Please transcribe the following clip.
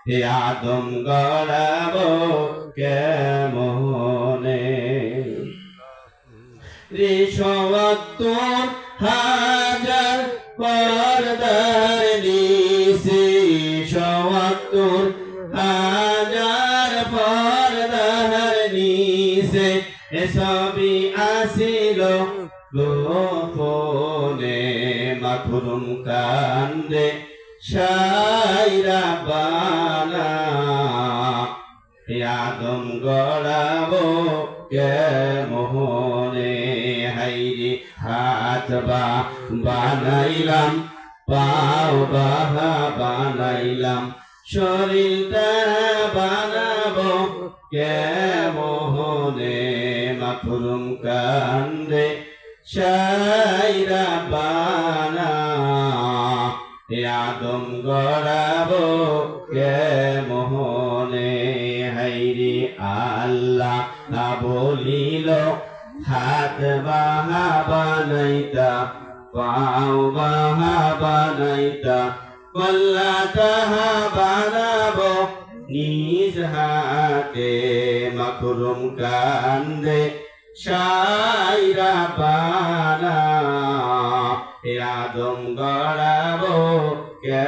হে আদম গড়াবো কেমনে রে ৭০,০০০ পর্দার নিচে ৭০,০০০ পর্দার নিচে এসবই আসিল গোপনে মাখরুম কান্দে সাইরা বানা হে আদম গড়াবো কেমনে হাইরে হাত বানাইলাম পাও বানাইলাম শরীরটা বানাবো কেমনে মাখরুম কান্দে সাইরা বানা হে আদম গড়াবো কেমনে হাইরে আল্লাহ বলিল হাত বানাইতা পাও বানাইতা কল্লাটা বানাবো নিজ হাতে মাখরুম কান্দে সাইরা বানা হে আদম গড়াবো কে